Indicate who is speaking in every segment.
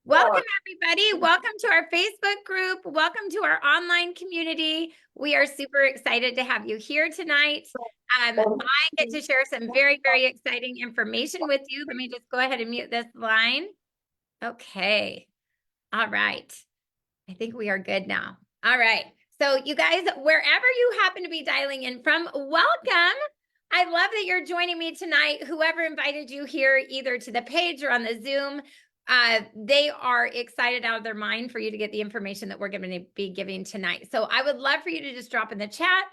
Speaker 1: Welcome, everybody. Welcome to our Facebook group. Welcome to our online community. We are super excited to have you here tonight. I get to share some very, very exciting information with you. Let me just go ahead and mute this line. Okay. All right. I think we are good now. All right. So you guys, wherever you happen to be dialing in from, welcome. I love that you're joining me tonight. Whoever invited you here, either to the page or on the Zoom, they are excited out of their mind for you to get the information that we're going to be giving tonight. So I would love for you to just drop in the chat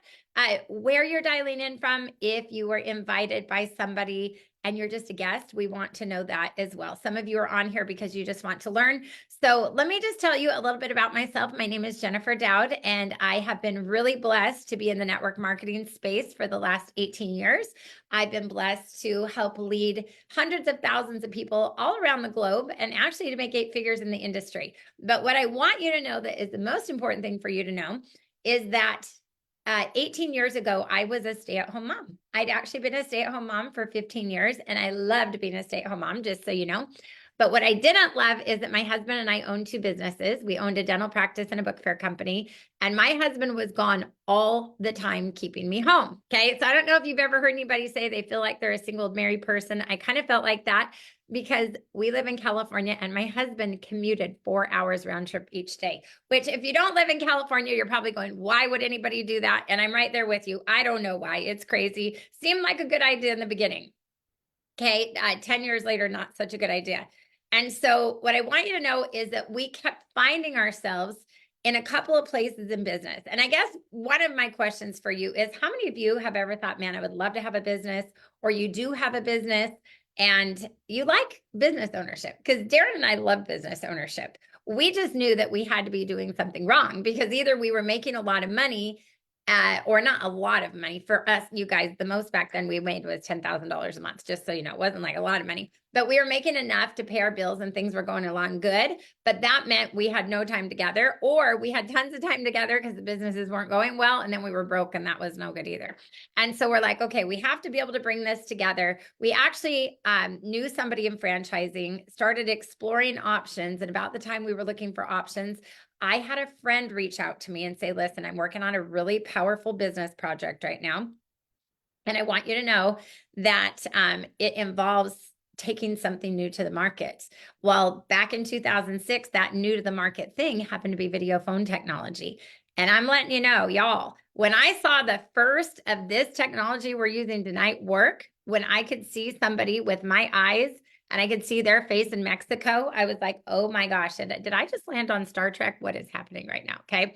Speaker 1: where you're dialing in from. If you were invited by somebody and you're just a guest, we want to know that as well. Some of you are on here because you just want to learn. So let me just tell you a little bit about myself. My name is Jennifer Dowd, and I have been really blessed to be in the network marketing space for the last 18 years. I've been blessed to help lead hundreds of thousands of people all around the globe and actually to make 8 figures in the industry. But what I want you to know that is the most important thing for you to know is that 18 years ago, I was a stay-at-home mom. I'd actually been a stay-at-home mom for 15 years, and I loved being a stay-at-home mom, just so you know. But what I didn't love is that my husband and I owned 2 businesses. We owned a dental practice and a book fair company, and my husband was gone all the time keeping me home. Okay, so I don't know if you've ever heard anybody say they feel like they're a single married person. I kind of felt like that because we live in California and my husband commuted 4 hours round trip each day, which if you don't live in California, you're probably going, why would anybody do that? And I'm right there with you. I don't know why. It's crazy. Seemed like a good idea in the beginning. Okay, 10 years later, not such a good idea. And so what I want you to know is that we kept finding ourselves in a couple of places in business. And I guess one of my questions for you is how many of you have ever thought, man, I would love to have a business, or you do have a business and you like business ownership? Because Darren and I love business ownership. We just knew that we had to be doing something wrong because either we were making a lot of money or not a lot of money for us, you guys. The most back then we made was $10,000 a month, just so you know. It wasn't like a lot of money, but we were making enough to pay our bills and things were going along good. But that meant we had no time together, or we had tons of time together because the businesses weren't going well, and then we were broke, and that was no good either. And so we're like, okay, we have to be able to bring this together. We actually knew somebody in franchising, started exploring options, and about the time we were looking for options, I had a friend reach out to me and say, listen, I'm working on a really powerful business project right now. And I want you to know that it involves taking something new to the market. Well, back in 2006, that new to the market thing happened to be video phone technology. And I'm letting you know, y'all, when I saw the first of this technology we're using tonight work, when I could see somebody with my eyes and I could see their face in Mexico, I was like, oh my gosh, did I just land on Star Trek? What is happening right now? Okay.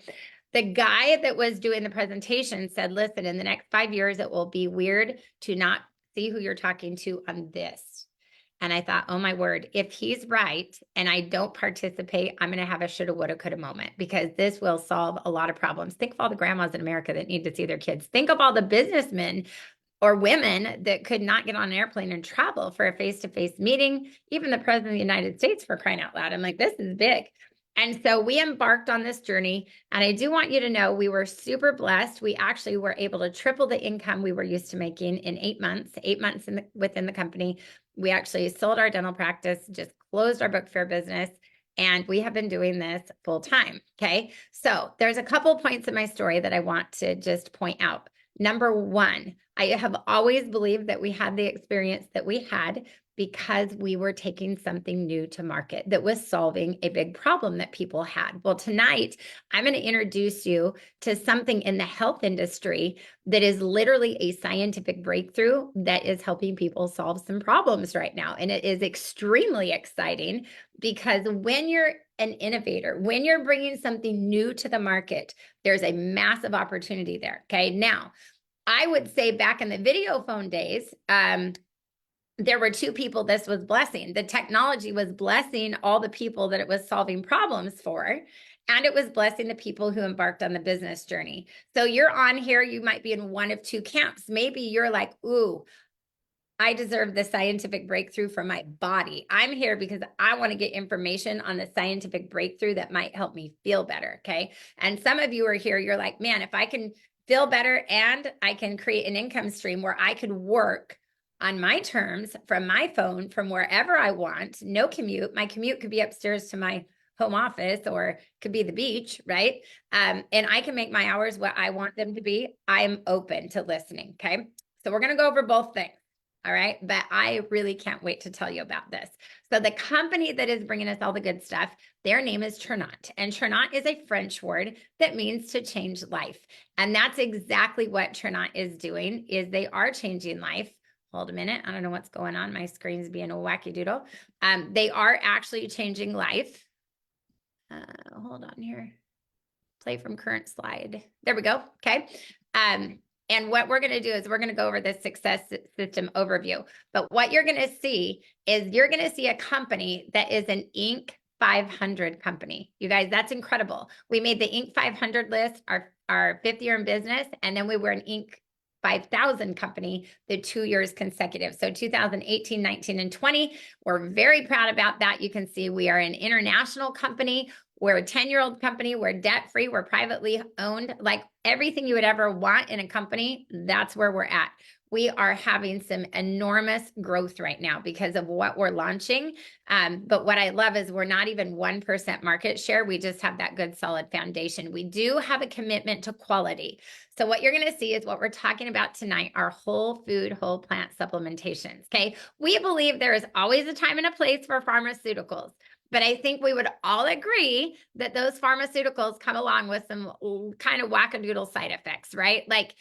Speaker 1: The guy that was doing the presentation said, listen, in the next 5 years, it will be weird to not see who you're talking to on this. And I thought, oh my word, if he's right and I don't participate, I'm going to have a shoulda, woulda, coulda moment, because this will solve a lot of problems. Think of all the grandmas in America that need to see their kids. Think of all the businessmen or women that could not get on an airplane and travel for a face-to-face meeting, even the president of the United States, for crying out loud. I'm like, this is big. And so we embarked on this journey. And I do want you to know we were super blessed. We actually were able to triple the income we were used to making in 8 months, 8 months within the company. We actually sold our dental practice, just closed our book fair business, and we have been doing this full time. Okay. So there's a couple points in my story that I want to just point out. Number one, I have always believed that we had the experience that we had because we were taking something new to market that was solving a big problem that people had. Well, tonight, I'm going to introduce you to something in the health industry that is literally a scientific breakthrough that is helping people solve some problems right now. And it is extremely exciting because when you're an innovator, when you're bringing something new to the market, there's a massive opportunity there. Okay. Now, I would say back in the video phone days, there were 2 people this was blessing. The technology was blessing all the people that it was solving problems for, and it was blessing the people who embarked on the business journey. So you're on here, you might be in one of 2 camps. Maybe you're like, ooh, I deserve the scientific breakthrough for my body. I'm here because I want to get information on the scientific breakthrough that might help me feel better, okay? And some of you are here, you're like, man, if I can feel better and I can create an income stream where I could work on my terms from my phone, from wherever I want, no commute. My commute could be upstairs to my home office or could be the beach, right? And I can make my hours what I want them to be. I'm open to listening, okay? So we're going to go over both things, all right? But I really can't wait to tell you about this. So the company that is bringing us all the good stuff, their name is Ternat, and Ternat is a French word that means to change life. And that's exactly what Ternat is doing, is they are changing life. Hold a minute. I don't know what's going on. My screen's being a wacky doodle. They are actually changing life. Hold on here. Play from current slide. There we go. Okay. And what we're going to do is we're going to go over this success system overview. But what you're going to see is you're going to see a company that is an Inc. 500 company. You guys, that's incredible. We made the Inc. 500 list our fifth year in business, and then we were an Inc. 5,000 company the 2 years consecutive. So 2018, 19, and 20. We're very proud about that. You can see we are an international company. We're a 10-year-old company. We're debt-free. We're privately owned. Like everything you would ever want in a company, that's where we're at. We are having some enormous growth right now because of what we're launching. But what I love is we're not even 1% market share. We just have that good, solid foundation. We do have a commitment to quality. So what you're going to see is what we're talking about tonight, our whole food, whole plant supplementations, okay? We believe there is always a time and a place for pharmaceuticals. But I think we would all agree that those pharmaceuticals come along with some kind of wackadoodle side effects, right? Like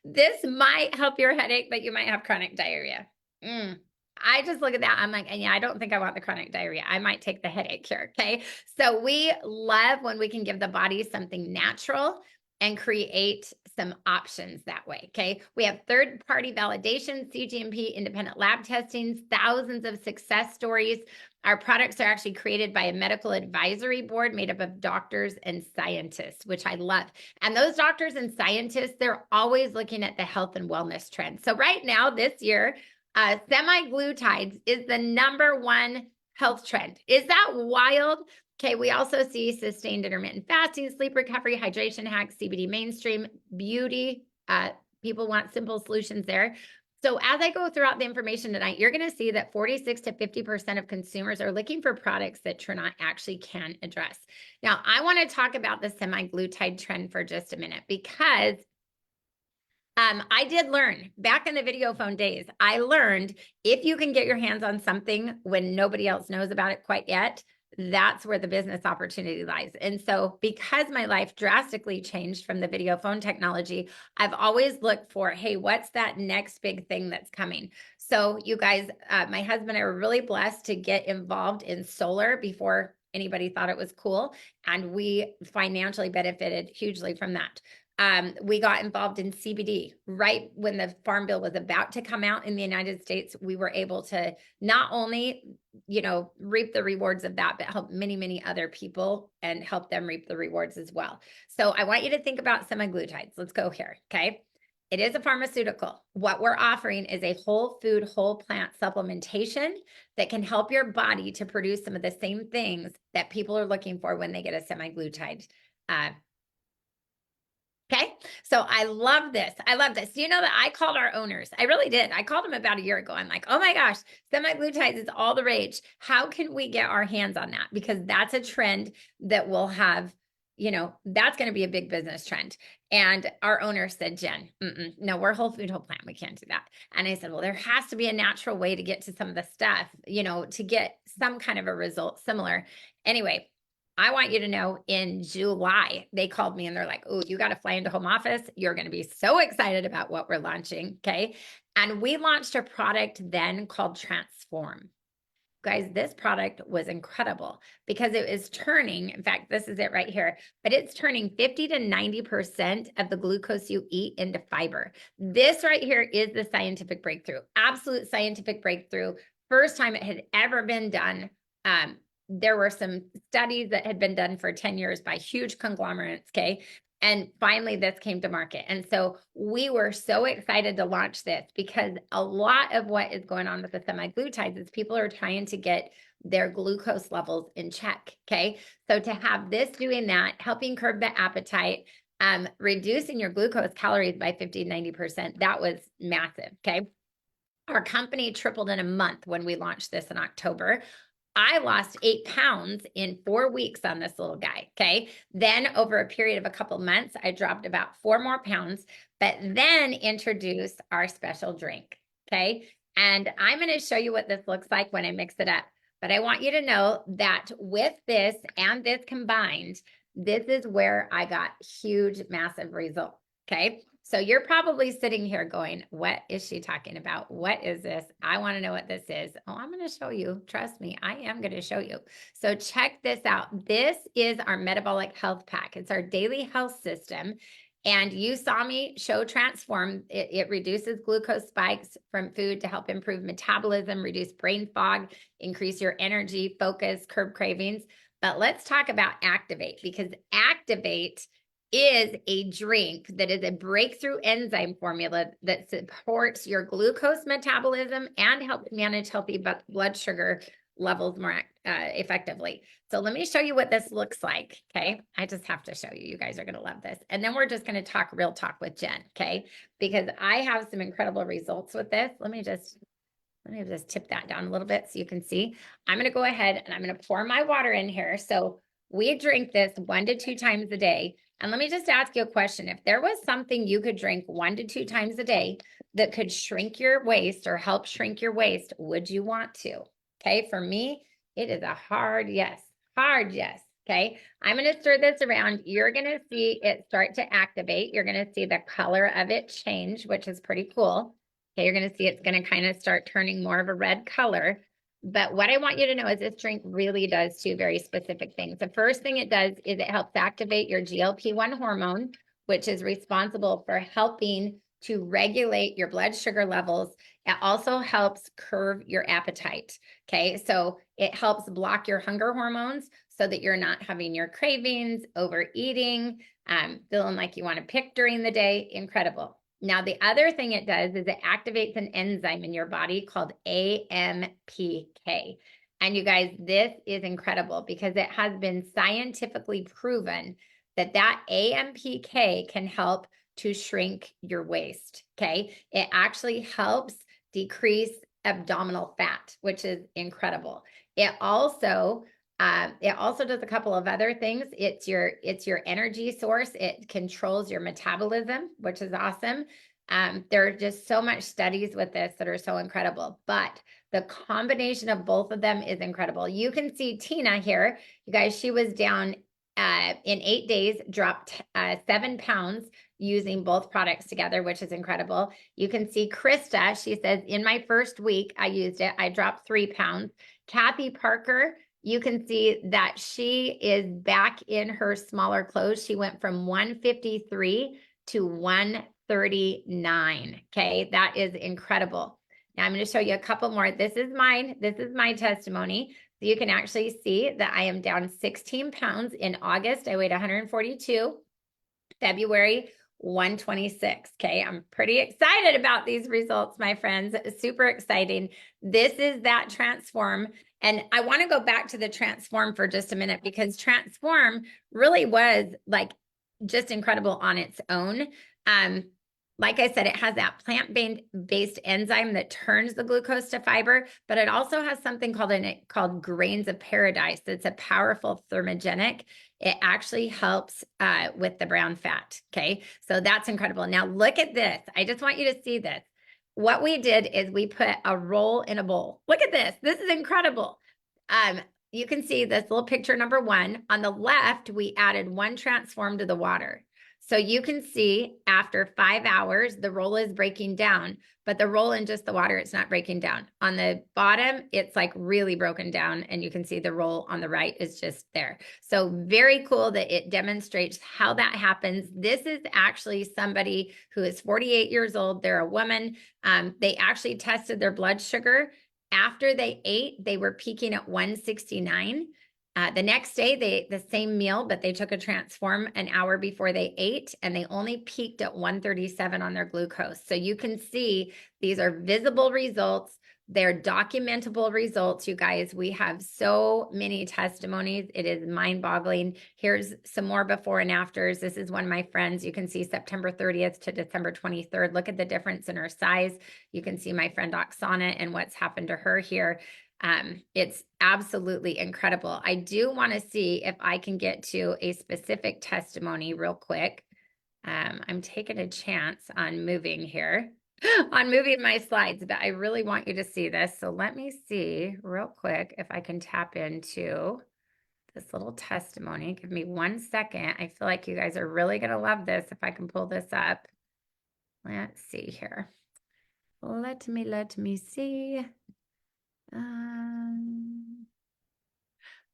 Speaker 1: this might help your headache, but you might have chronic diarrhea. I just look at that. I'm like, yeah, I don't think I want the chronic diarrhea. I might take the headache here. Okay. So we love when we can give the body something natural and create some options that way. Okay. We have third-party validation, CGMP, independent lab testings, thousands of success stories. Our products are actually created by a medical advisory board made up of doctors and scientists, which I love. And those doctors and scientists, they're always looking at the health and wellness trends. So right now, this year, semi-glutides is the #1 health trend. Is that wild? Okay, we also see sustained intermittent fasting, sleep recovery, hydration hacks, CBD mainstream, beauty. People want simple solutions there. So as I go throughout the information tonight, you're going to see that 46 to 50% of consumers are looking for products that Ternat actually can address. Now, I want to talk about the semi-glutide trend for just a minute because I did learn back in the video phone days, I learned if you can get your hands on something when nobody else knows about it quite yet, that's where the business opportunity lies. And so because my life drastically changed from the video phone technology, I've always looked for, hey, what's that next big thing that's coming? So you guys, my husband and I were really blessed to get involved in solar before anybody thought it was cool. And we financially benefited hugely from that. We got involved in CBD right when the Farm Bill was about to come out in the United States. We were able to not only, reap the rewards of that, but help many, many other people and help them reap the rewards as well. So I want you to think about semaglutides. Let's go here. Okay. It is a pharmaceutical. What we're offering is a whole food, whole plant supplementation that can help your body to produce some of the same things that people are looking for when they get a semaglutide. Okay. So I love this. I love this. You know that I called our owners. I really did. I called them about a year ago. I'm like, oh my gosh, semaglutides is all the rage. How can we get our hands on that? Because that's a trend that will have, that's going to be a big business trend. And our owner said, Jen, no, we're whole food, whole plant. We can't do that. And I said, well, there has to be a natural way to get to some of the stuff, to get some kind of a result similar. Anyway, I want you to know in July, they called me and they're like, oh, you got to fly into home office. You're going to be so excited about what we're launching. Okay. And we launched a product then called Transform. Guys, this product was incredible because it is turning, in fact, this is it right here, but it's turning 50 to 90% of the glucose you eat into fiber. This right here is the scientific breakthrough, absolute scientific breakthrough. First time it had ever been done. There were some studies that had been done for 10 years by huge conglomerates, okay? And finally, this came to market. And so we were so excited to launch this because a lot of what is going on with the semaglutides is people are trying to get their glucose levels in check, okay? So to have this doing that, helping curb the appetite, reducing your glucose calories by 50 to 90%, that was massive, okay? Our company tripled in a month when we launched this in October. I lost 8 pounds in 4 weeks on this little guy. Okay. Then over a period of a couple months, I dropped about 4 more pounds, but then introduced our special drink. Okay. And I'm going to show you what this looks like when I mix it up. But I want you to know that with this and this combined, this is where I got huge, massive results. Okay. So you're probably sitting here going, what is she talking about? What is this? I want to know what this is. Oh, I'm going to show you. Trust me, I am going to show you. So check this out. This is our metabolic health pack. It's our daily health system. And you saw me show Transform. It reduces glucose spikes from food to help improve metabolism, reduce brain fog, increase your energy, focus, curb cravings. But let's talk about Activate, because Activate is a drink that is a breakthrough enzyme formula that supports your glucose metabolism and helps manage healthy blood sugar levels more effectively. So let me show you what this looks like. Okay. I just have to show you. You guys are going to love this. And then we're just going to talk real talk with Jen. Okay. Because I have some incredible results with this. Let me just tip that down a little bit so you can see. I'm going to go ahead and I'm going to pour my water in here. So we drink this 1 to 2 times a day. And let me just ask you a question. If there was something you could drink 1 to 2 times a day that could shrink your waist or help shrink your waist, would you want to? Okay, for me, it is a hard yes. Okay, I'm going to stir this around. You're going to see it start to activate. You're going to see the color of it change, which is pretty cool. Okay, you're going to see it's going to kind of start turning more of a red color. But what I want you to know is this drink really does 2 very specific things. The first thing it does is it helps activate your GLP-1 hormone, which is responsible for helping to regulate your blood sugar levels. It also helps curb your appetite. Okay, so it helps block your hunger hormones so that you're not having your cravings, overeating, feeling like you want to pick during the day. Incredible. Now, the other thing it does is it activates an enzyme in your body called AMPK. And you guys, this is incredible because it has been scientifically proven that AMPK can help to shrink your waist. Okay. It actually helps decrease abdominal fat, which is incredible. It also does a couple of other things. It's your energy source. It controls your metabolism, which is awesome. There are just so much studies with this that are so incredible, but the combination of both of them is incredible. You can see Tina here. You guys, she was down in 8 days, dropped 7 pounds using both products together, which is incredible. You can see Krista. She says, in my first week, I used it. I dropped 3 pounds. Kathy Parker, you can see that she is back in her smaller clothes. She went from 153 to 139. Okay, that is incredible. Now I'm going to show you a couple more. This is mine. This is my testimony. So you can actually see that I am down 16 pounds. In August, I weighed 142. February, 126. Okay, I'm pretty excited about these results, my friends. Super exciting. This is that Transform. And I want to go back to the Transform for just a minute because Transform really was like just incredible on its own. Like I said, it has that plant-based enzyme that turns the glucose to fiber, but it also has something called grains of paradise. It's a powerful thermogenic. It actually helps with the brown fat. Okay, so that's incredible. Now look at this. I just want you to see this. What we did is we put a roll in a bowl. Look at this. This is incredible. You can see this little picture number 1. On the left, we added 1 Transform to the water. So you can see after 5 hours, the roll is breaking down, but the roll in just the water, it's not breaking down. On the bottom, it's like really broken down, and you can see the roll on the right is just there. So very cool that it demonstrates how that happens. This is actually somebody who is 48 years old. They're a woman. They actually tested their blood sugar. After they ate, they were peaking at 169. The next day, the same meal, but they took a Transform an hour before they ate, and they only peaked at 137 on their glucose. So you can see these are visible results They're documentable results, you guys. We have so many testimonies. It is mind-boggling. Here's some more before and afters. This is one of my friends. You can see September 30th to December 23rd. Look at the difference in her size. You can see my friend Oksana and what's happened to her here. It's absolutely incredible. I do want to see if I can get to a specific testimony real quick. I'm taking a chance on moving here. On moving my slides, but I really want you to see this. So let me see real quick if I can tap into this little testimony. Give me 1 second. I feel like you guys are really going to love this if I can pull this up. Let's see here. Let me see.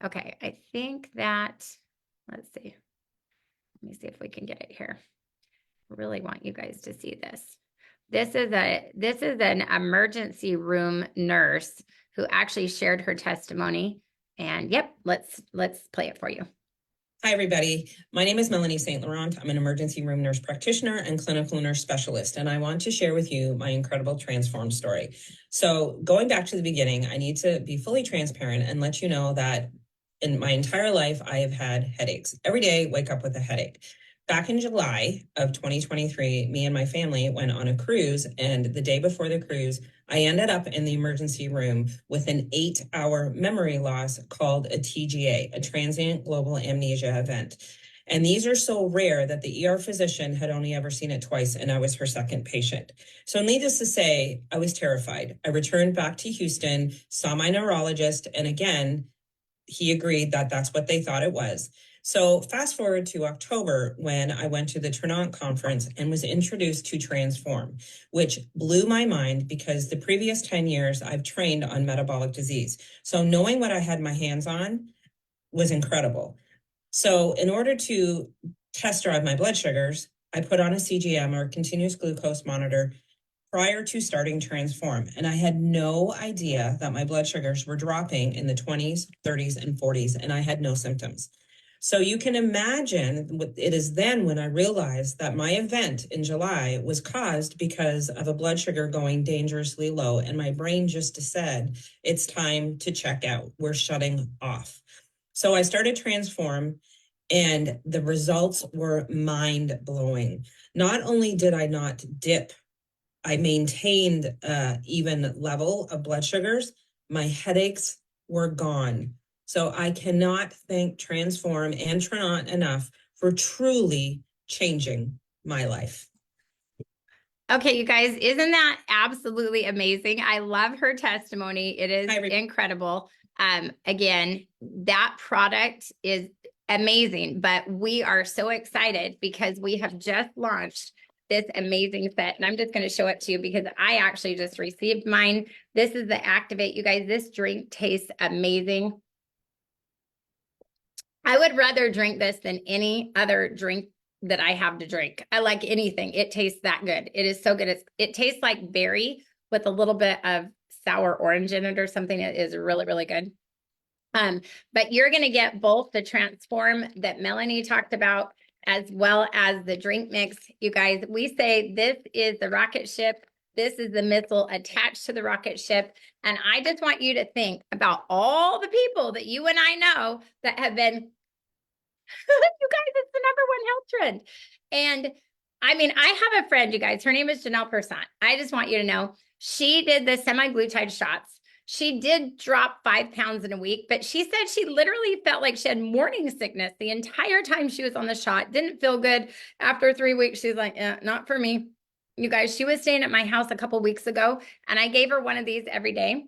Speaker 1: Okay, I think that, let's see. Let me see if we can get it here. Really want you guys to see this. This is an emergency room nurse who actually shared her testimony. And yep, let's play it for you.
Speaker 2: Hi, everybody. My name is Melanie St. Laurent. I'm an emergency room nurse practitioner and clinical nurse specialist, and I want to share with you my incredible transform story. So going back to the beginning, I need to be fully transparent and let you know that in my entire life, I have had headaches. Every day, wake up with a headache. Back in July of 2023, me and my family went on a cruise, and the day before the cruise, I ended up in the emergency room with an 8-hour memory loss called a TGA, a transient global amnesia event. And these are so rare that the ER physician had only ever seen it twice, and I was her second patient. So needless to say, I was terrified. I returned back to Houston, saw my neurologist, and again, he agreed that that's what they thought it was. So fast forward to October when I went to the Trinant conference and was introduced to Transform, which blew my mind because the previous 10 years I've trained on metabolic disease. So knowing what I had my hands on was incredible. So in order to test drive my blood sugars, I put on a CGM or continuous glucose monitor prior to starting Transform. And I had no idea that my blood sugars were dropping in the 20s, 30s, and 40s, and I had no symptoms. So you can imagine what it is then when I realized that my event in July was caused because of a blood sugar going dangerously low. And my brain just said, it's time to check out. We're shutting off. So I started Transform, and the results were mind blowing. Not only did I not dip, I maintained even level of blood sugars. My headaches were gone. So I cannot thank Transform and Trinant enough for truly changing my life.
Speaker 1: Okay, you guys, isn't that absolutely amazing? I love her testimony. It is incredible. Again, that product is amazing, but we are so excited because we have just launched this amazing set. And I'm just going to show it to you because I actually just received mine. This is the Activate. You guys, this drink tastes amazing. I would rather drink this than any other drink that I have to drink. I like anything. It tastes that good. It is so good. It tastes like berry with a little bit of sour orange in it or something. It is really, really good. But you're going to get both the Transform that Melanie talked about as well as the drink mix. You guys, we say this is the rocket ship. This is the missile attached to the rocket ship. And I just want you to think about all the people that you and I know that have been, you guys, it's the #1 health trend. And I mean, I have a friend, you guys, her name is Janelle Persant. I just want you to know, she did the semaglutide shots. She did drop 5 pounds in a week, but she said she literally felt like she had morning sickness the entire time she was on the shot. Didn't feel good. After 3 weeks, she's like, not for me. You guys, she was staying at my house a couple weeks ago, and I gave her one of these every day.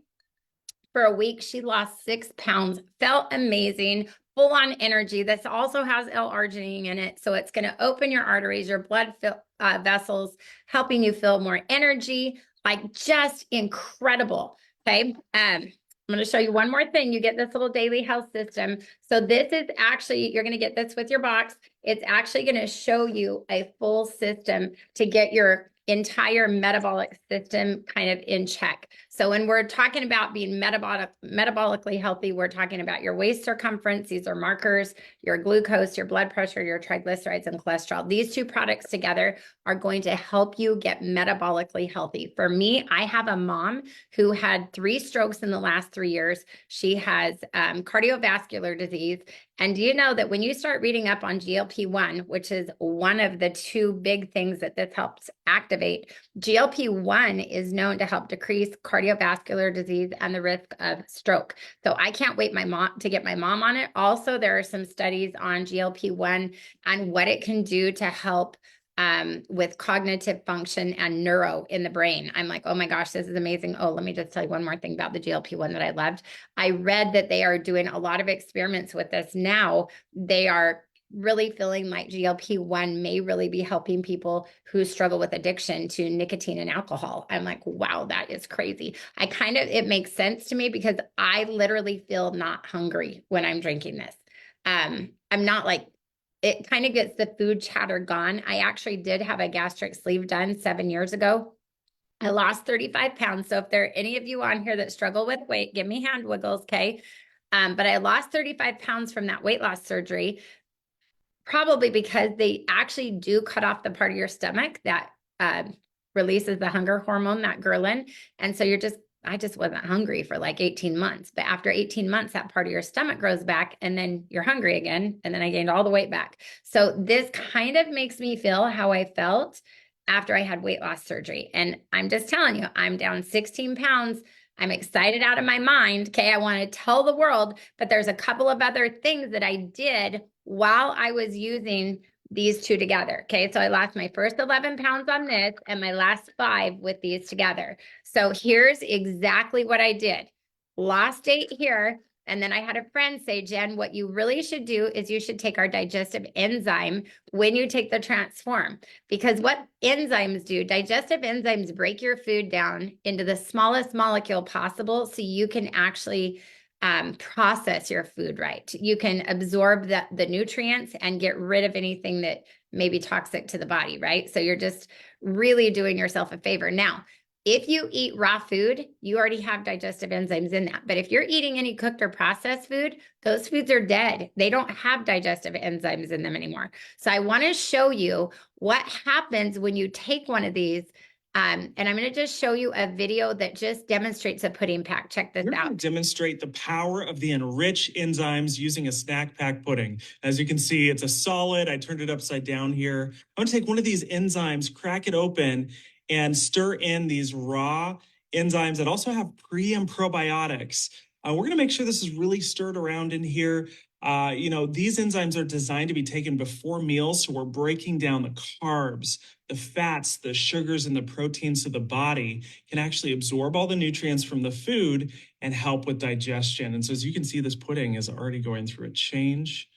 Speaker 1: For a week, she lost 6 pounds, felt amazing, full on energy. This also has L-arginine in it, so it's going to open your arteries, your blood vessels, helping you feel more energy, like just incredible. Okay. I'm going to show you one more thing. You get this little daily health system. So this is actually, you're going to get this with your box. It's actually going to show you a full system to get your entire metabolic system kind of in check. So when we're talking about being metabolically healthy, we're talking about your waist circumference. These are markers, your glucose, your blood pressure, your triglycerides, and cholesterol. These two products together are going to help you get metabolically healthy. For me, I have a mom who had 3 strokes in the last 3 years. She has cardiovascular disease. And do you know that when you start reading up on GLP-1, which is one of the 2 big things that this helps activate, GLP-1 is known to help decrease cardiovascular disease and the risk of stroke. So I can't wait to get my mom on it. Also, there are some studies on GLP-1 and what it can do to help with cognitive function and neuro in the brain. I'm like, oh my gosh, this is amazing. Oh, let me just tell you one more thing about the GLP-1 that I loved. I read that they are doing a lot of experiments with this now. They are really feeling like GLP-1 may really be helping people who struggle with addiction to nicotine and alcohol. I'm like, wow, that is crazy. It makes sense to me because I literally feel not hungry when I'm drinking this. I'm not like, it kind of gets the food chatter gone. I actually did have a gastric sleeve done 7 years ago. I lost 35 pounds. So if there are any of you on here that struggle with weight, give me hand wiggles, okay? But I lost 35 pounds from that weight loss surgery, probably because they actually do cut off the part of your stomach that releases the hunger hormone, that ghrelin. And so I just wasn't hungry for like 18 months. But after 18 months, that part of your stomach grows back and then you're hungry again. And then I gained all the weight back. So this kind of makes me feel how I felt after I had weight loss surgery. And I'm just telling you, I'm down 16 pounds. I'm excited out of my mind. Okay. I want to tell the world, but there's a couple of other things that I did while I was using these 2 together. Okay. So I lost my first 11 pounds on this and my last 5 with these together. So here's exactly what I did. Lost 8 here. And then I had a friend say, Jen, what you really should do is you should take our digestive enzyme when you take the Transform. Because what enzymes do, digestive enzymes break your food down into the smallest molecule possible so you can actually process your food right. You can absorb the nutrients and get rid of anything that may be toxic to the body, right? So you're just really doing yourself a favor. Now, if you eat raw food, you already have digestive enzymes in that. But if you're eating any cooked or processed food, those foods are dead. They don't have digestive enzymes in them anymore. So I want to show you what happens when you take one of these. And I'm going to just show you a video that just demonstrates a pudding pack. Check this
Speaker 3: We're
Speaker 1: out.
Speaker 3: going to demonstrate the power of the Enrich enzymes using a snack pack pudding. As you can see, it's a solid. I turned it upside down here. I'm going to take one of these enzymes, crack it open, and stir in these raw enzymes that also have pre and probiotics. We're going to make sure this is really stirred around in here. These enzymes are designed to be taken before meals, so we're breaking down the carbs, the fats, the sugars, and the proteins so the body can actually absorb all the nutrients from the food and help with digestion. And so as you can see, this pudding is already going through a change.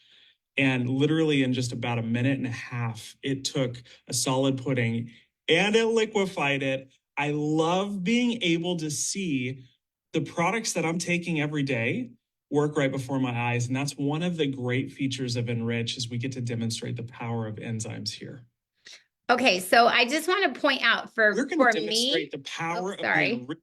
Speaker 3: And literally in just about a minute and a half, it took a solid pudding and it liquefied it. I love being able to see the products that I'm taking every day work right before my eyes. And that's one of the great features of Enrich is we get to demonstrate the power of enzymes here.
Speaker 1: Okay, so I just want to point out
Speaker 3: We're going to
Speaker 1: me,
Speaker 3: demonstrate the power of the Enrich.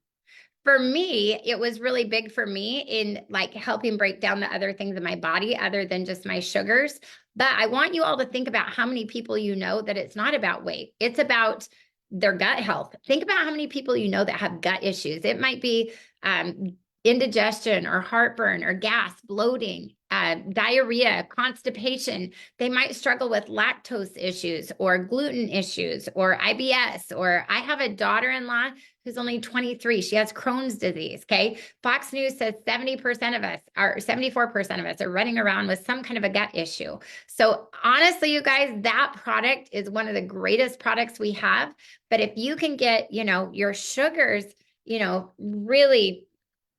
Speaker 1: For me, it was really big for me in like helping break down the other things in my body other than just my sugars. But I want you all to think about how many people you know that it's not about weight. It's about their gut health. Think about how many people you know that have gut issues. It might be indigestion or heartburn or gas, bloating, diarrhea, constipation. They might struggle with lactose issues or gluten issues or IBS. Or I have a daughter-in-law who's only 23. She has Crohn's disease, okay? Fox News says 70% of us, or 74% of us are running around with some kind of a gut issue. So honestly, you guys, that product is one of the greatest products we have. But if you can get, your sugars, really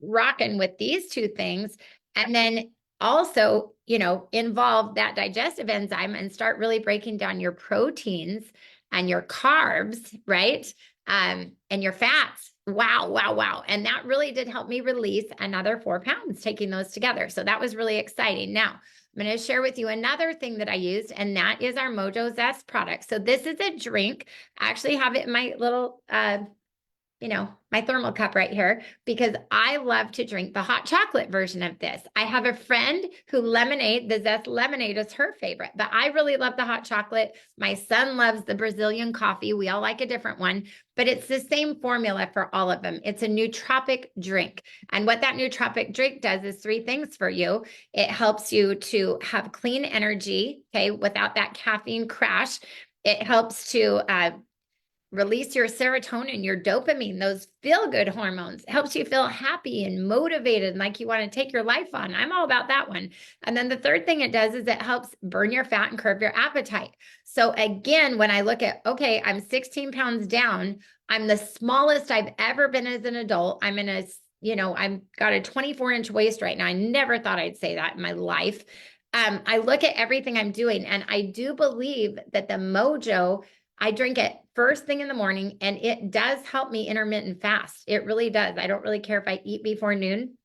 Speaker 1: rocking with these 2 things, and then also, involve that digestive enzyme and start really breaking down your proteins and your carbs, right? And your fats, Wow, wow, wow. And that really did help me release another 4 pounds taking those together. So that was really exciting. Now, I'm going to share with you another thing that I used, and that is our Mojo Zest product. So this is a drink. I actually have it in my little my thermal cup right here, because I love to drink the hot chocolate version of this. I have a friend who the Zest lemonade is her favorite, but I really love the hot chocolate. My son loves the Brazilian coffee. We all like a different one, but it's the same formula for all of them. It's a nootropic drink. And what that nootropic drink does is 3 things for you. It helps you to have clean energy, okay, without that caffeine crash. It helps to release your serotonin, your dopamine, those feel-good hormones. It helps you feel happy and motivated and like you want to take your life on. I'm all about that one. And then the third thing it does is it helps burn your fat and curb your appetite. So again, when I look at, okay, I'm 16 pounds down, I'm the smallest I've ever been as an adult. I'm in I've got a 24-inch waist right now. I never thought I'd say that in my life. I look at everything I'm doing, and I do believe that the Mojo, I drink it first thing in the morning, and it does help me intermittent fast. It really does. I don't really care if I eat before noon,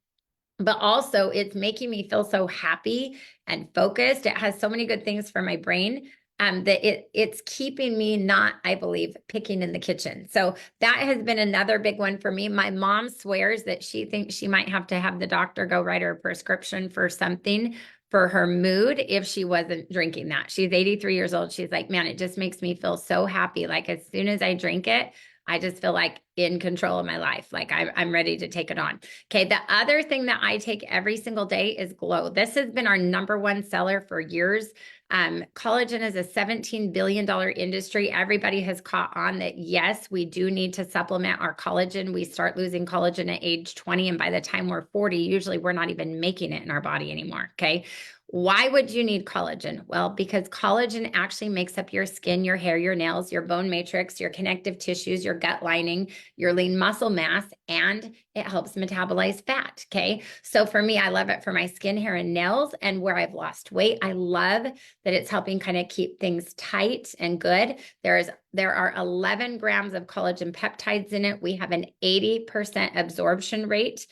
Speaker 1: but also it's making me feel so happy and focused. It has so many good things for my brain, that it's keeping me not, I believe, picking in the kitchen. So that has been another big one for me. My mom swears that she thinks she might have to have the doctor go write her a prescription for something for her mood if she wasn't drinking that. She's 83 years old. She's like, man, it just makes me feel so happy. Like as soon as I drink it, I just feel like in control of my life. Like I'm ready to take it on. Okay. The other thing that I take every single day is Glow. This has been our #1 seller for years. Collagen is a $17 billion industry. Everybody has caught on that, yes, we do need to supplement our collagen. We start losing collagen at age 20. And by the time we're 40, usually we're not even making it in our body anymore. Okay. Why would you need collagen? Well, because collagen actually makes up your skin, your hair, your nails, your bone matrix, your connective tissues, your gut lining, your lean muscle mass, and it helps metabolize fat. Okay. So for me, I love it for my skin, hair, and nails, and where I've lost weight. I love that it's helping kind of keep things tight and good. There are 11 grams of collagen peptides in it. We have an 80% absorption rate.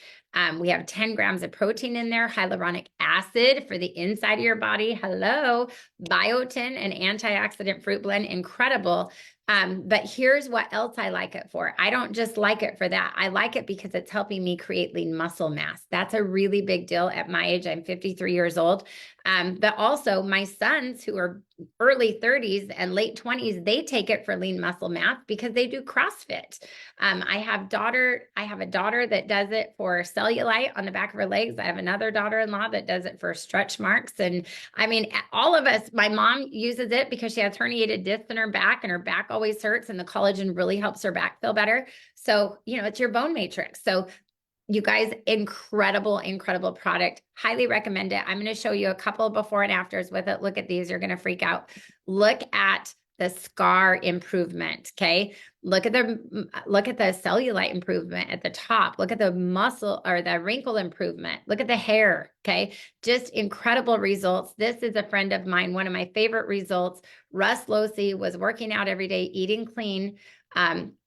Speaker 1: We have 10 grams of protein in there, hyaluronic acid for the inside of your body. Hello, biotin, an antioxidant fruit blend, incredible. But here's what else I like it for. I don't just like it for that. I like it because it's helping me create lean muscle mass. That's a really big deal at my age. I'm 53 years old. But also my sons who are early 30s and late 20s, they take it for lean muscle mass because they do CrossFit. I have a daughter that does it for cellulite on the back of her legs. I have another daughter-in-law that does it for stretch marks. And I mean, all of us, my mom uses it because she has herniated discs in her back and her back always hurts, and the collagen really helps her back feel better. So, it's your bone matrix. So you guys, incredible, incredible product. Highly recommend it. I'm going to show you a couple of before and afters with it. Look at these. You're going to freak out. Look at the scar improvement. Okay. Look at the cellulite improvement at the top. Look at the muscle or the wrinkle improvement. Look at the hair. Okay. Just incredible results. This is a friend of mine. One of my favorite results. Russ Losey was working out every day, eating clean.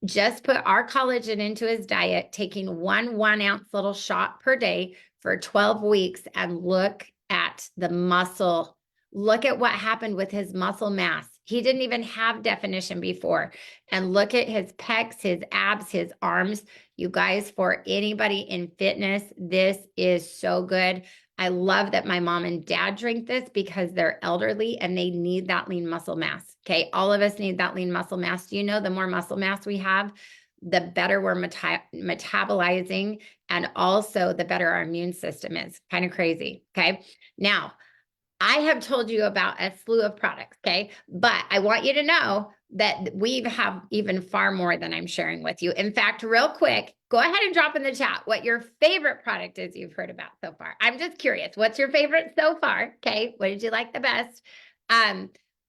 Speaker 1: Just put our collagen into his diet, taking 1 ounce little shot per day for 12 weeks, and look at the muscle. Look at what happened with his muscle mass. He didn't even have definition before. And look at his pecs, his abs, his arms. You guys, for anybody in fitness, this is so good. I love that my mom and dad drink this because they're elderly and they need that lean muscle mass. Okay. All of us need that lean muscle mass. Do you know the more muscle mass we have, the better we're metabolizing, and also the better our immune system is. Kind of crazy. Okay. Now, I have told you about a slew of products, okay? But I want you to know that we have even far more than I'm sharing with you. In fact, real quick, go ahead and drop in the chat what your favorite product is you've heard about so far. I'm just curious, what's your favorite so far? Okay, what did you like the best?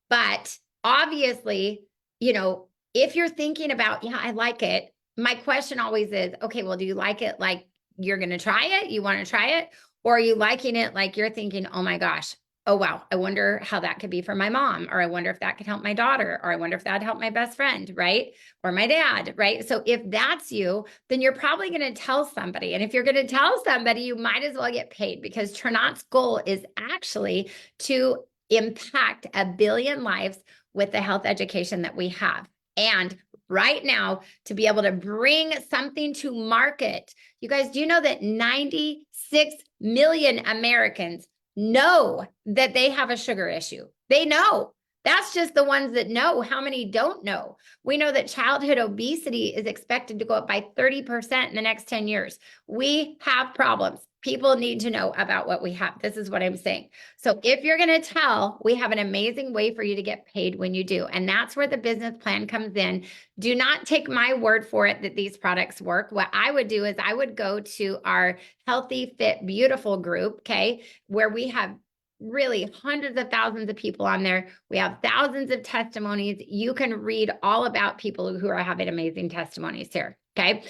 Speaker 1: But obviously, if you're thinking about, yeah, I like it, my question always is, okay, well, do you like it like you're going to try it? You want to try it? Or are you liking it like you're thinking, oh my gosh, oh, wow, I wonder how that could be for my mom, or I wonder if that could help my daughter, or I wonder if that'd help my best friend, right? Or my dad, right? So if that's you, then you're probably going to tell somebody. And if you're going to tell somebody, you might as well get paid, because Trinot's goal is actually to impact 1 billion lives with the health education that we have. And right now, to be able to bring something to market, you guys, do you know that 96 million Americans know that they have a sugar issue? They know. That's just the ones that know. How many don't know? We know that childhood obesity is expected to go up by 30% in the next 10 years. We have problems. People need to know about what we have. This is what I'm saying. So if you're going to tell, we have an amazing way for you to get paid when you do. And that's where the business plan comes in. Do not take my word for it that these products work. What I would do is I would go to our Healthy, Fit, Beautiful group, okay, where we have really hundreds of thousands of people on there. We have thousands of testimonies. You can read all about people who are having amazing testimonies here, okay?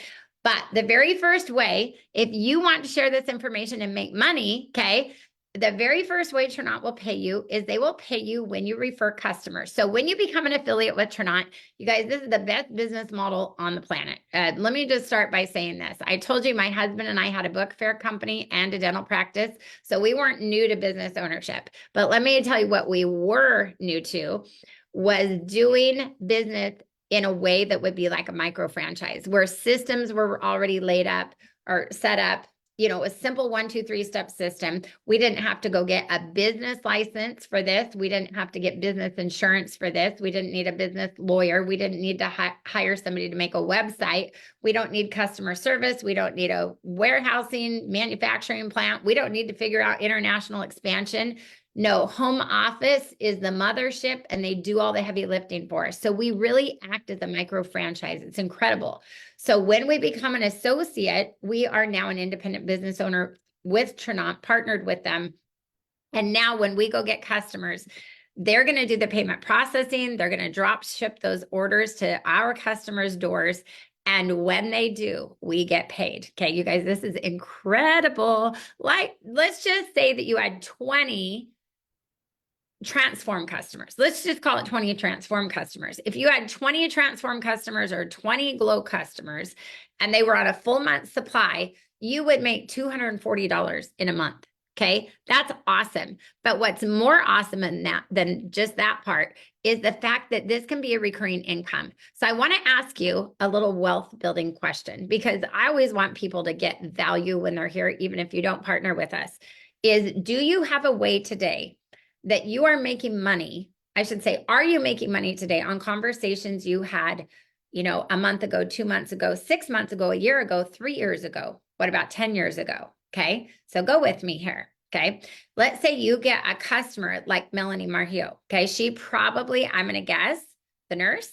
Speaker 1: But the very first way, if you want to share this information and make money, okay, the very first way Trinot will pay you is they will pay you when you refer customers. So when you become an affiliate with Trinot, you guys, this is the best business model on the planet. Let me just start by saying this. I told you my husband and I had a book fair company and a dental practice, so we weren't new to business ownership. But let me tell you what we were new to was doing business in a way that would be like a micro franchise, where systems were already laid up or set up. You know, a simple 1, 2, 3 step system. We didn't have to go get a business license for this. We didn't have to get business insurance for this. We didn't need a business lawyer. We didn't need to hire somebody to make a website. We don't need customer service. We don't need a warehousing, manufacturing plant. We don't need to figure out international expansion. No, home office is the mothership, and they do all the heavy lifting for us. So we really act as a micro franchise. It's incredible. So when we become an associate, we are now an independent business owner with Trinot, partnered with them. And now when we go get customers, they're going to do the payment processing. They're going to drop ship those orders to our customers' doors. And when they do, we get paid. Okay, you guys, this is incredible. Like, let's just say that you had 20 transform customers. Let's just call it 20 transform customers. If you had 20 transform customers or 20 glow customers and they were on a full month supply, you would make $240 in a month. Okay, that's awesome. But what's more awesome than just that part is the fact that this can be a recurring income. So I want to ask you a little wealth building question, because I always want people to get value when they're here, even if you don't partner with us. Do you have a way today that you are making money? I should say, are you making money today on conversations you had, you know, a month ago, 2 months ago, 6 months ago, a year ago, 3 years ago? What about 10 years ago? Okay, so go with me here. Okay, let's say you get a customer like Melanie Marhio. Okay, she probably, I'm going to guess, the nurse.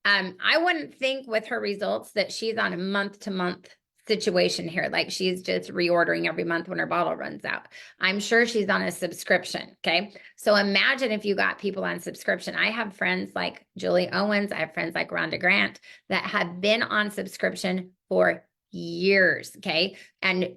Speaker 1: I wouldn't think with her results that she's on a month-to-month situation here, like she's just reordering every month when her bottle runs out. I'm sure she's on a subscription. Okay, so imagine if you got people on subscription. I have friends like Julie Owens, I have friends like Rhonda Grant that have been on subscription for years. Okay, and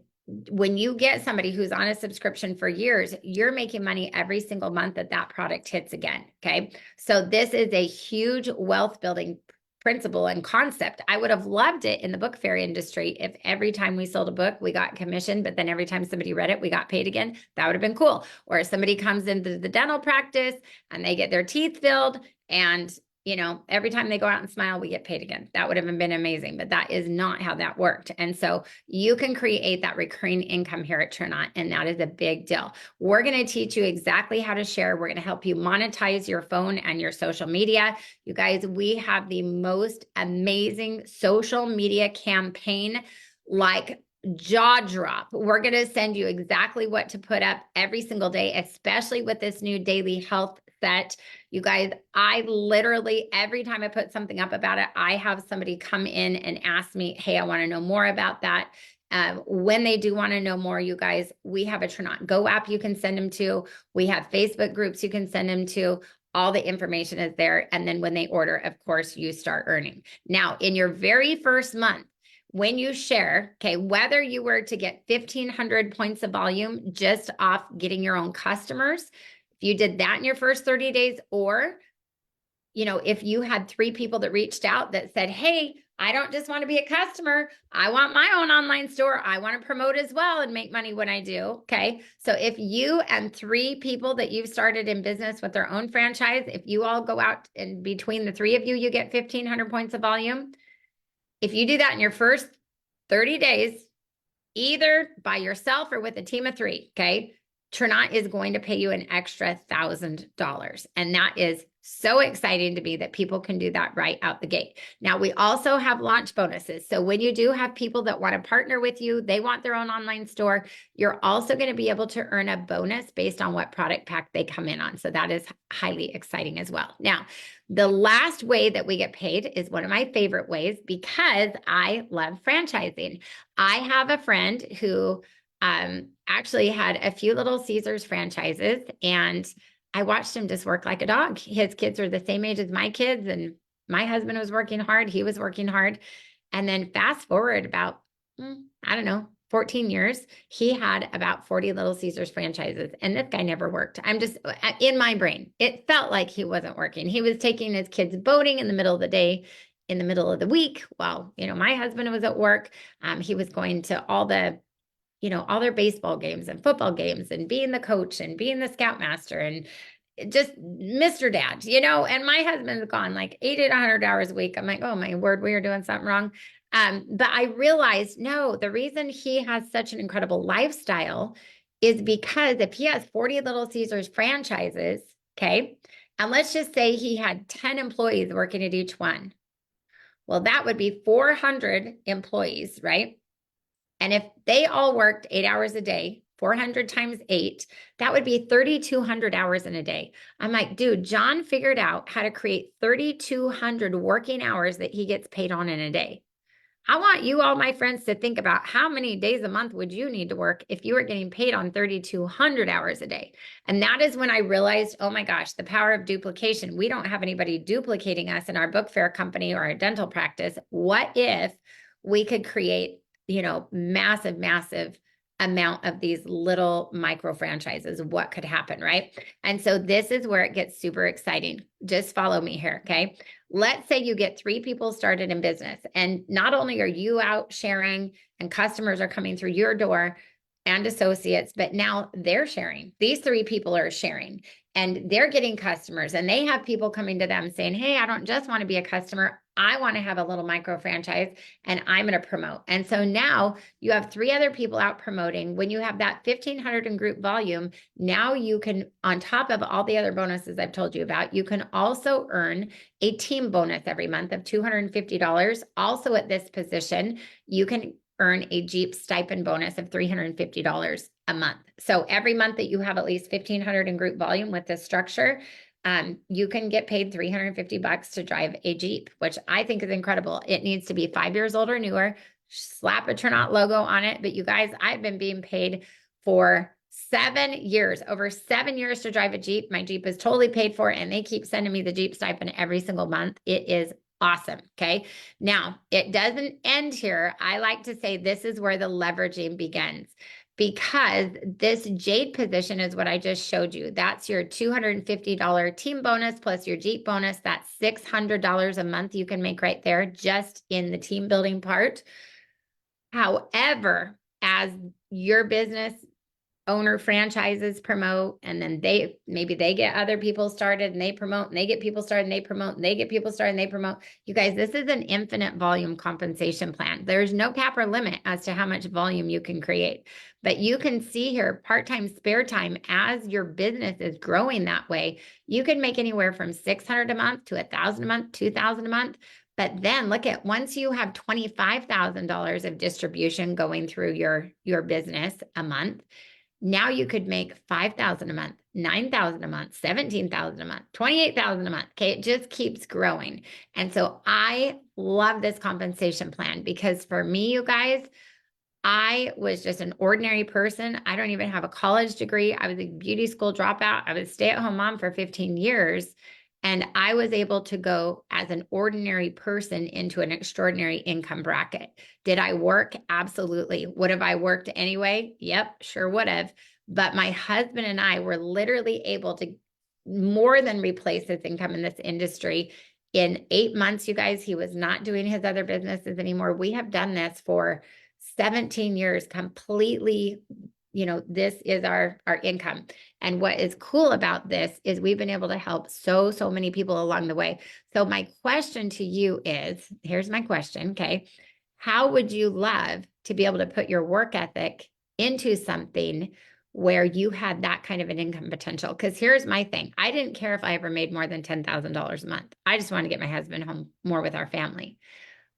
Speaker 1: when you get somebody who's on a subscription for years, you're making money every single month that that product hits again. Okay, so this is a huge wealth building principle and concept. I would have loved it in the book fair industry if every time we sold a book, we got commission, but then every time somebody read it, we got paid again. That would have been cool. Or if somebody comes into the dental practice and they get their teeth filled, and you know, every time they go out and smile, we get paid again. That would have been amazing, but that is not how that worked. And so you can create that recurring income here at Trinot, and that is a big deal. We're going to teach you exactly how to share. We're going to help you monetize your phone and your social media. You guys, we have the most amazing social media campaign, like jaw drop. We're going to send you exactly what to put up every single day, especially with this new daily health set. You guys, I literally, every time I put something up about it, I have somebody come in and ask me, hey, I want to know more about that. When they do want to know more, you guys, we have a Trinot Go app you can send them to. We have Facebook groups you can send them to. All the information is there. And then when they order, of course, you start earning. Now, in your very first month, when you share, okay, whether you were to get 1,500 points of volume just off getting your own customers, If you did that in your first 30 days, or, you know, if you had 3 people that reached out that said, hey, I don't just want to be a customer. I want my own online store. I want to promote as well and make money when I do. Okay. So if you and 3 people that you've started in business with their own franchise, if you all go out and between the 3 of you, you get 1,500 points of volume. If you do that in your first 30 days, either by yourself or with a team of 3, okay, Trinot is going to pay you an extra $1,000. And that is so exciting to me that people can do that right out the gate. Now, we also have launch bonuses. So when you do have people that want to partner with you, they want their own online store, you're also going to be able to earn a bonus based on what product pack they come in on. So that is highly exciting as well. Now, the last way that we get paid is one of my favorite ways because I love franchising. I have a friend who actually had a few Little Caesars franchises, and I watched him just work like a dog. His kids were the same age as my kids, and my husband was working hard. He was working hard. And then fast forward about, I don't know, 14 years, he had about 40 Little Caesars franchises, and this guy never worked. I'm just, in my brain, it felt like he wasn't working. He was taking his kids boating in the middle of the day, in the middle of the week, while, you know, my husband was at work. He was going to all the, you know, all their baseball games and football games and being the coach and being the scoutmaster and just Mr. Dad, you know, and my husband's gone like 80 to 100 hours a week. I'm like, oh my word, we are doing something wrong. But I realized, no, the reason he has such an incredible lifestyle is because if he has 40 Little Caesars franchises, okay, and let's just say he had 10 employees working at each one. Well, that would be 400 employees, right? And if they all worked 8 hours a day, 400 times 8, that would be 3,200 hours in a day. I'm like, dude, John figured out how to create 3,200 working hours that he gets paid on in a day. I want you all, my friends, to think about how many days a month would you need to work if you were getting paid on 3,200 hours a day. And that is when I realized, oh my gosh, the power of duplication. We don't have anybody duplicating us in our book fair company or our dental practice. What if we could create, you know, massive, massive amount of these little micro franchises? What could happen, right? And so this is where it gets super exciting. Just follow me here, okay? Let's say you get 3 people started in business, and not only are you out sharing and customers are coming through your door and associates, but now they're sharing. These 3 people are sharing and they're getting customers, and they have people coming to them saying, hey, I don't just want to be a customer. I want to have a little micro franchise and I'm going to promote. And so now you have 3 other people out promoting. When you have that 1,500 in group volume, now you can, on top of all the other bonuses I've told you about, you can also earn a team bonus every month of $250. Also at this position, you can earn a Jeep stipend bonus of $350 a month. So every month that you have at least 1,500 in group volume with this structure, you can get paid $350 to drive a Jeep, which I think is incredible. It needs to be 5 years old or newer. Slap a Trinot logo on it. But you guys, I've been being paid for 7 years, over 7 years to drive a Jeep. My Jeep is totally paid for, and they keep sending me the Jeep stipend every single month. It is awesome. Okay. Now, it doesn't end here. I like to say this is where the leveraging begins, because this Jade position is what I just showed you. That's your $250 team bonus plus your Jeep bonus. That's $600 a month you can make right there just in the team building part. However, as your business owner franchises promote, and then maybe they get other people started and they promote, and they get people started and they promote, and they get people started and they promote. You guys, this is an infinite volume compensation plan. There's no cap or limit as to how much volume you can create. But you can see here, part-time, spare time, as your business is growing that way, you can make anywhere from $600 a month to $1,000 a month, $2,000 a month. But then look at, once you have $25,000 of distribution going through your business a month, now you could make $5,000 a month, $9,000 a month, $17,000 a month, $28,000 a month. Okay. It just keeps growing. And so I love this compensation plan, because for me, you guys, I was just an ordinary person. I don't even have a college degree. I was a beauty school dropout. I was a stay-at-home mom for 15 years. And I was able to go as an ordinary person into an extraordinary income bracket. Did I work? Absolutely. Would have I worked anyway? Yep, sure would have. But my husband and I were literally able to more than replace his income in this industry. In 8 months, you guys, he was not doing his other businesses anymore. We have done this for 17 years completely. This is our income. And what is cool about this is we've been able to help so many people along the way. So my question to you is, here's my question, okay? How would you love to be able to put your work ethic into something where you had that kind of an income potential? Because here's my thing. I didn't care if I ever made more than $10,000 a month. I just wanted to get my husband home more with our family.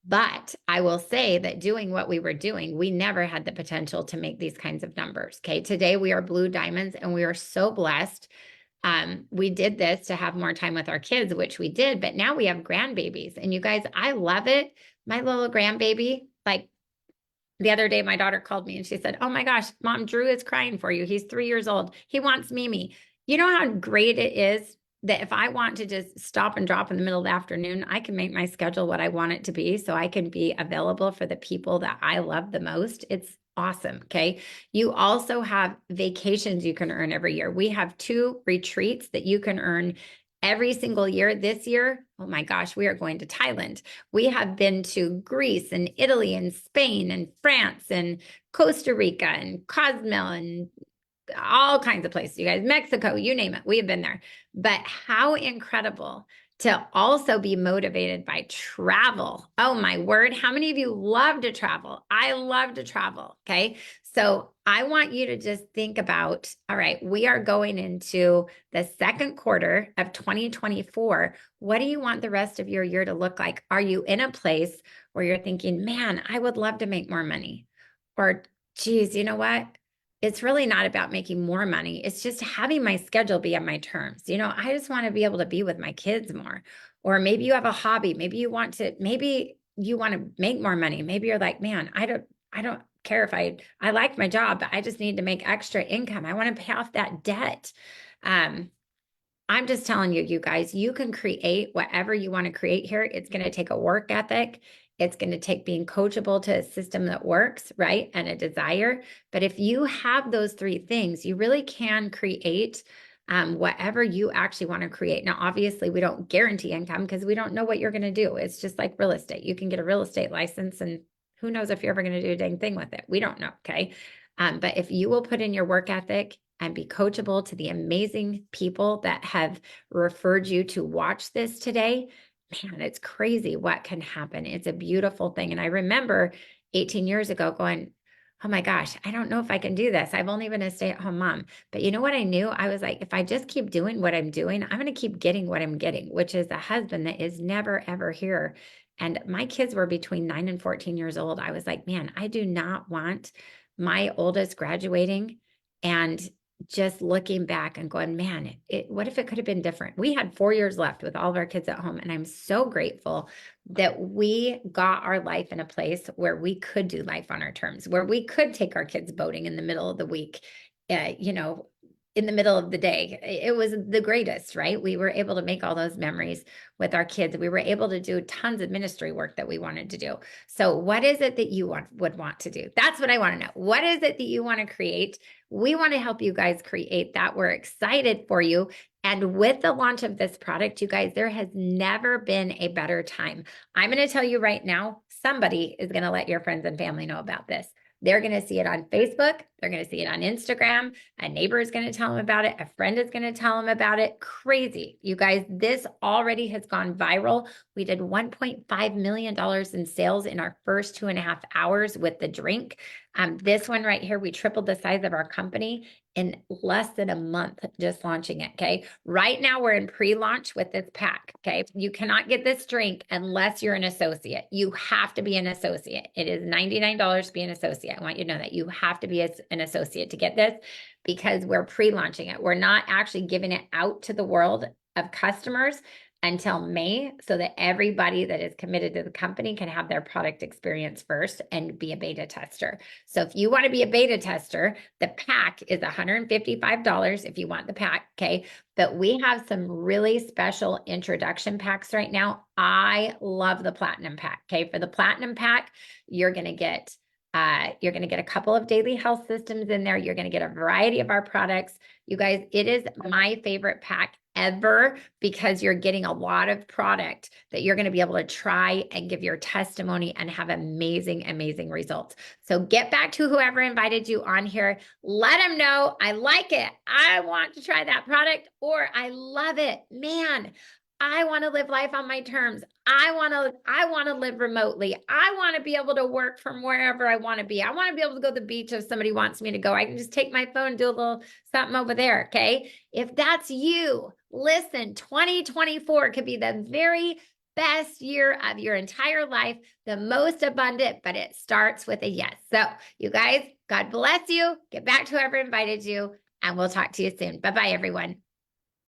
Speaker 1: But I will say that doing what we were doing, we never had the potential to make these kinds of numbers. Okay. Today we are blue diamonds and we are so blessed. We did this to have more time with our kids, which we did, but now we have grandbabies. And you guys, I love it. My little grandbaby, like the other day, my daughter called me and she said, "Oh my gosh, Mom, Drew is crying for you. He's 3 years old. He wants Mimi." You know how great it is that if I want to just stop and drop in the middle of the afternoon, I can make my schedule what I want it to be so I can be available for the people that I love the most. It's awesome. Okay. You also have vacations you can earn every year. We have 2 retreats that you can earn every single year. This year, oh my gosh, we are going to Thailand. We have been to Greece and Italy and Spain and France and Costa Rica and Cozumel and all kinds of places, you guys, Mexico, you name it. We have been there. But how incredible to also be motivated by travel. Oh my word. How many of you love to travel? I love to travel. Okay. So I want you to just think about, all right, we are going into the second quarter of 2024. What do you want the rest of your year to look like? Are you in a place where you're thinking, man, I would love to make more money? Or, geez, you know what? It's really not about making more money. It's just having my schedule be on my terms. I just want to be able to be with my kids more. Or maybe you have a hobby. Maybe you want to make more money. Maybe you're like, man, I don't care if I like my job, but I just need to make extra income. I want to pay off that debt. I'm just telling you, you guys, you can create whatever you want to create here. It's going to take a work ethic. It's going to take being coachable to a system that works, right? And a desire. But if you have those 3 things, you really can create whatever you actually want to create. Now, obviously, we don't guarantee income because we don't know what you're going to do. It's just like real estate. You can get a real estate license and who knows if you're ever going to do a dang thing with it. We don't know. Okay. But if you will put in your work ethic and be coachable to the amazing people that have referred you to watch this today, man, it's crazy what can happen. It's a beautiful thing. And I remember 18 years ago going, oh my gosh, I don't know if I can do this. I've only been a stay-at-home mom. But you know what I knew? I was like, if I just keep doing what I'm doing, I'm going to keep getting what I'm getting, which is a husband that is never, ever here. And my kids were between 9 and 14 years old. I was like, man, I do not want my oldest graduating and just looking back and going, man, what if it could have been different? We had 4 years left with all of our kids at home. And I'm so grateful that we got our life in a place where we could do life on our terms, where we could take our kids boating in the middle of the week, in the middle of the day. It was the greatest, right? We were able to make all those memories with our kids. We were able to do tons of ministry work that we wanted to do. So what is it that you would want to do? That's what I want to know. What is it that you want to create? We want to help you guys create that. We're excited for you. And with the launch of this product, you guys, there has never been a better time. I'm going to tell you right now, somebody is going to let your friends and family know about this. They're going to see it on Facebook. They're going to see it on Instagram. A neighbor is going to tell them about it. A friend is going to tell them about it. Crazy. You guys, this already has gone viral. We did $1.5 million in sales in our first 2.5 hours with the drink. This one right here, we tripled the size of our company in less than a month just launching it, okay? Right now we're in pre-launch with this pack, okay? You cannot get this drink unless you're an associate. You have to be an associate. It is $99 to be an associate. I want you to know that you have to be an associate to get this because we're pre-launching it. We're not actually giving it out to the world of customers until May so that everybody that is committed to the company can have their product experience first and be a beta tester. So if you want to be a beta tester, the pack is $155 if you want the pack, okay? But we have some really special introduction packs right now. I love the platinum pack, okay? For the platinum pack, you're going to get You're going to get a couple of daily health systems in there. You're going to get a variety of our products. You guys, it is my favorite pack ever because you're getting a lot of product that you're going to be able to try and give your testimony and have amazing, amazing results. So get back to whoever invited you on here. Let them know, I like it. I want to try that product, or I love it. Man, I want to live life on my terms. I want to live remotely. I want to be able to work from wherever I want to be. I want to be able to go to the beach if somebody wants me to go. I can just take my phone and do a little something over there, okay? If that's you, listen, 2024 could be the very best year of your entire life, the most abundant, but it starts with a yes. So you guys, God bless you. Get back to whoever invited you, and we'll talk to you soon. Bye-bye, everyone.